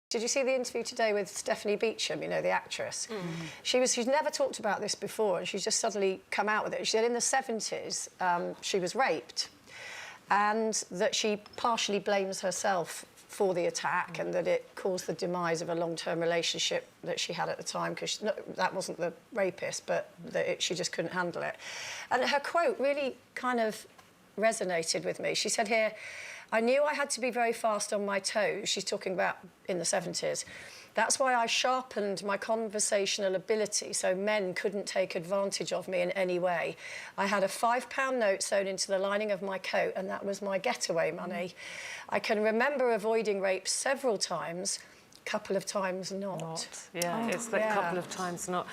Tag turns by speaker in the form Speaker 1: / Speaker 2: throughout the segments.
Speaker 1: Did you see the interview today with Stephanie Beacham, you know, the actress? She's never talked about this before, and she's just suddenly come out with it. She said in the 70s, she was raped, and that she partially blames herself for the attack and that it caused the demise of a long-term relationship that she had at the time, because that wasn't the rapist, but that she just couldn't handle it. And her quote really kind of resonated with me. She said here, "I knew I had to be very fast on my toes." She's talking about in the 70s. "That's why I sharpened my conversational ability so men couldn't take advantage of me in any way. I had a £5 note sewn into the lining of my coat, and that was my getaway money. I can remember avoiding rape several times, couple of times not."
Speaker 2: Yeah, it's that couple of times not.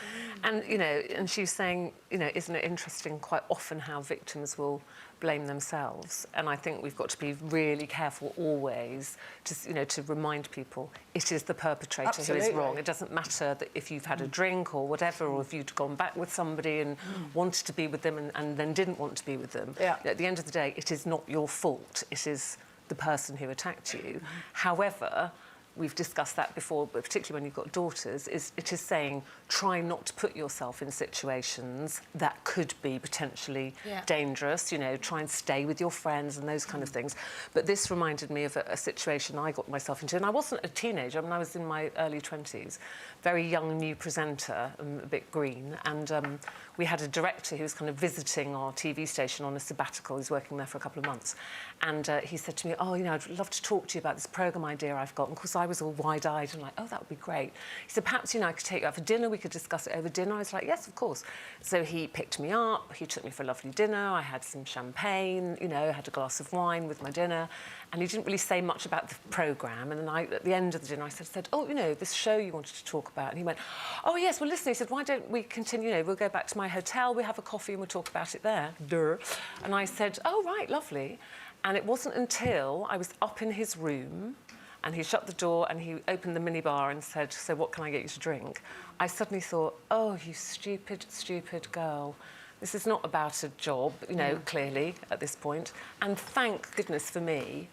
Speaker 2: And, you know, and she's saying, you know, isn't it interesting quite often how victims will blame themselves? And I think we've got to be really careful always to, you know, to remind people it is the perpetrator who is wrong. It doesn't matter that if you've had a drink or whatever, or if you'd gone back with somebody and wanted to be with them and then didn't want to be with them. At the end of the day, it is not your fault. It is the person who attacked you. However, we've discussed that before, but particularly when you've got daughters, it is saying try not to put yourself in situations that could be potentially dangerous, you know, try and stay with your friends and those kind of things. But this reminded me of a situation I got myself into, and I wasn't a teenager, I mean, I was in my early 20s, very young new presenter, a bit green, and we had a director who was kind of visiting our TV station on a sabbatical. He was working there for a couple of months, and he said to me, "Oh, you know, I'd love to talk to you about this programme idea I've got." And of course, I was all wide-eyed and like, "Oh, that would be great." He said, "Perhaps, you know, I could take you out for dinner, we could discuss it over dinner." I was like, "Yes, of course." So he picked me up, he took me for a lovely dinner, I had some champagne, you know, had a glass of wine with my dinner, and he didn't really say much about the programme. And then at the end of the dinner, I said, "Oh, you know, this show you wanted to talk about." And he went, "Oh, yes, well, listen," he said, "why don't we continue, you know, we'll go back to my hotel, we'll have a coffee and we'll talk about it there." Duh. And I said, "Oh, right, lovely." And it wasn't until I was up in his room and he shut the door and he opened the minibar and said, "So what can I get you to drink?" I suddenly thought, "Oh, you stupid, stupid girl. This is not about a job, you know, clearly, at this point." And thank goodness for me,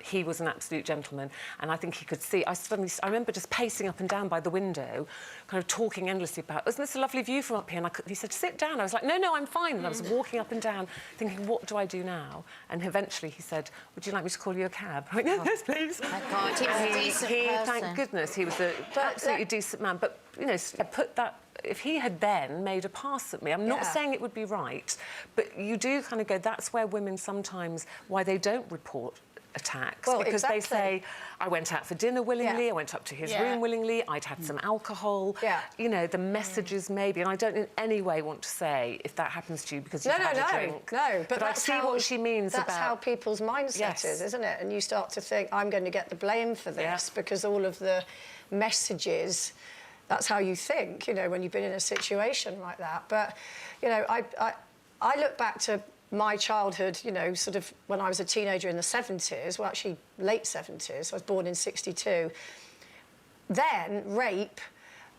Speaker 2: he was an absolute gentleman, and I think he could see. I remember just pacing up and down by the window, kind of talking endlessly about, "Isn't this a lovely view from up here?" And he said, "Sit down." I was like, "No, I'm fine." And I was walking up and down, thinking, what do I do now? And eventually he said, "Would you like me to call you a cab?" I went, "Yes, please."
Speaker 3: My God, he was a decent person.
Speaker 2: Thank goodness, he was an absolutely decent man. But, you know, if he had then made a pass at me, I'm not saying it would be right, but you do kind of go, that's where women sometimes, why they don't report attacks, because they say, "I went out for dinner willingly, I went up to his room willingly, I'd had some alcohol." You know, the messages maybe, and I don't in any way want to say if that happens to you because you've had a drink.
Speaker 1: No, but
Speaker 2: I see what she means
Speaker 1: that's how people's mindset is, isn't it? And you start to think, I'm going to get the blame for this because all of the messages, that's how you think, you know, when you've been in a situation like that. But, you know, I look back to my childhood, you know, sort of when I was a teenager in the 70s, well, actually late 70s, I was born in 62. Then rape,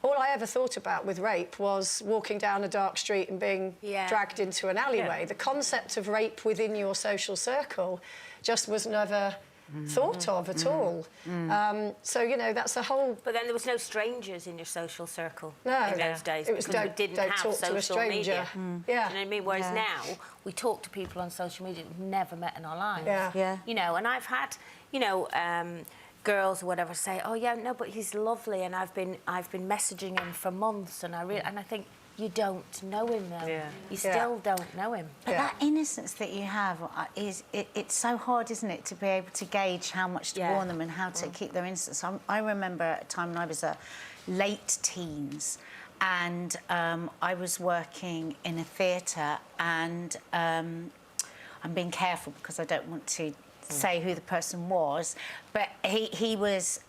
Speaker 1: all I ever thought about with rape was walking down a dark street and being dragged into an alleyway. The concept of rape within your social circle just was never thought of at all. So, you know, that's a whole...
Speaker 3: But then there was no strangers in your social circle in those days.
Speaker 1: It was don't talk to a stranger.
Speaker 3: Do you know what I mean? Whereas now, we talk to people on social media we've never met in our lives. You know, and I've had, you know, girls or whatever say, "Oh, yeah, no, but he's lovely, and I've been messaging him for months, and I think, you don't know him, though. You still don't know him.
Speaker 4: But that innocence that you have it's so hard, isn't it, to be able to gauge how much to warn them and how to keep their innocence. I remember a time when I was a late teens, and I was working in a theatre, and I'm being careful because I don't want to say who the person was, but he was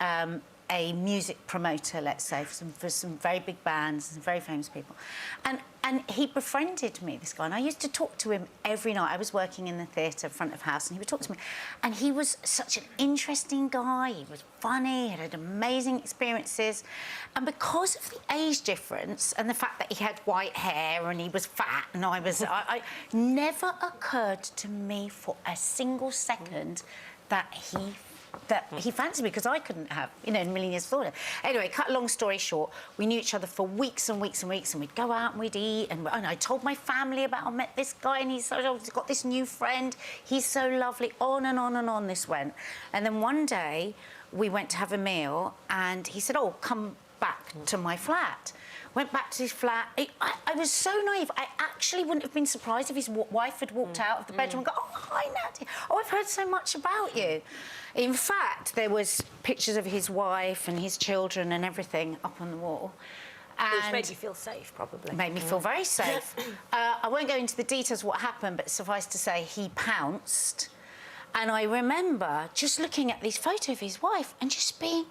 Speaker 4: a music promoter, let's say, for some very big bands and some very famous people. And he befriended me, this guy, and I used to talk to him every night. I was working in the theatre, front of house, and he would talk to me. And he was such an interesting guy. He was funny, he had amazing experiences. And because of the age difference and the fact that he had white hair and he was fat and I was... I never occurred to me for a single second that he that he fancied me, because I couldn't have, you know, in a million years thought it. Anyway, cut a long story short, we knew each other for weeks and weeks and weeks, and we'd go out and we'd eat, and I told my family about I met this guy, and he's got this new friend, he's so lovely, on and on and on this went. And then one day, we went to have a meal, and he said, oh, come back to my flat. Went back to his flat. I was so naive. I actually wouldn't have been surprised if his wife had walked out of the bedroom and go, oh, hi, Nadia. Oh, I've heard so much about you. In fact, there was pictures of his wife and his children and everything up on the wall.
Speaker 3: Which made you feel safe, probably.
Speaker 4: Made me feel very safe. I won't go into the details of what happened, but suffice to say, he pounced. And I remember just looking at this photo of his wife and just being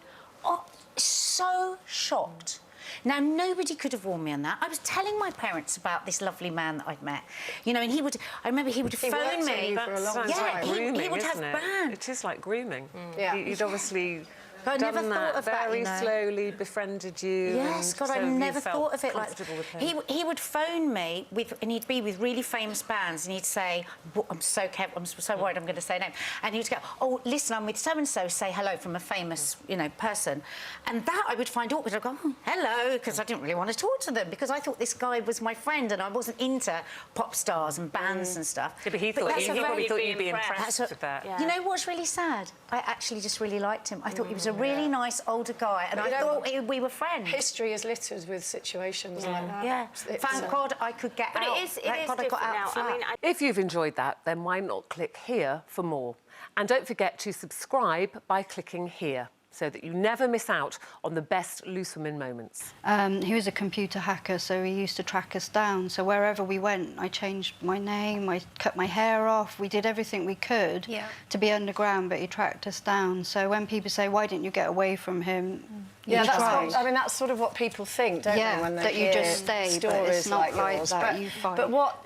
Speaker 4: so shocked. Now, nobody could have warned me on that. I was telling my parents about this lovely man that I'd met, you know, and I remember he would phone me.
Speaker 2: That sounds like grooming,
Speaker 4: he would have
Speaker 2: isn't it?
Speaker 4: banned.
Speaker 2: It is like grooming.
Speaker 1: Yeah.
Speaker 2: He'd obviously
Speaker 4: I
Speaker 2: done
Speaker 4: never thought
Speaker 2: that
Speaker 4: of that,
Speaker 2: very
Speaker 4: you know.
Speaker 2: slowly, befriended you.
Speaker 4: Yes,
Speaker 2: and
Speaker 4: God,
Speaker 2: so
Speaker 4: I
Speaker 2: you
Speaker 4: never
Speaker 2: felt
Speaker 4: thought of it like
Speaker 2: comfortable with him.
Speaker 4: he would phone me and he'd be with really famous bands, and he'd say, I'm so worried I'm going to say a name, and he'd go, oh, listen, I'm with so and so, say hello from a famous, you know, person, and that I would find awkward. I'd go, oh, hello, because I didn't really want to talk to them, because I thought this guy was my friend, and I wasn't into pop stars and bands and stuff.
Speaker 2: Yeah, but he probably thought you'd be impressed with that.
Speaker 4: You know what's really sad? I actually just really liked him. I thought he was a really nice older guy, and I thought we were friends.
Speaker 1: History is littered with situations like that.
Speaker 4: Yeah. Thank God I could get out.
Speaker 3: It is
Speaker 4: Thank God I got out of the flat.
Speaker 2: If you've enjoyed that, then why not click here for more? And don't forget to subscribe by clicking here, so that you never miss out on the best Loose Women moments.
Speaker 5: He was a computer hacker, so he used to track us down. So wherever we went, I changed my name, I cut my hair off, we did everything we could to be underground, but he tracked us down. So when people say, why didn't you get away from him?
Speaker 1: Yeah, that's sort of what people think, don't they, when they
Speaker 5: that you
Speaker 1: hear
Speaker 5: just stay, but
Speaker 1: stories
Speaker 5: it's not like
Speaker 1: yours.
Speaker 5: that.
Speaker 1: But what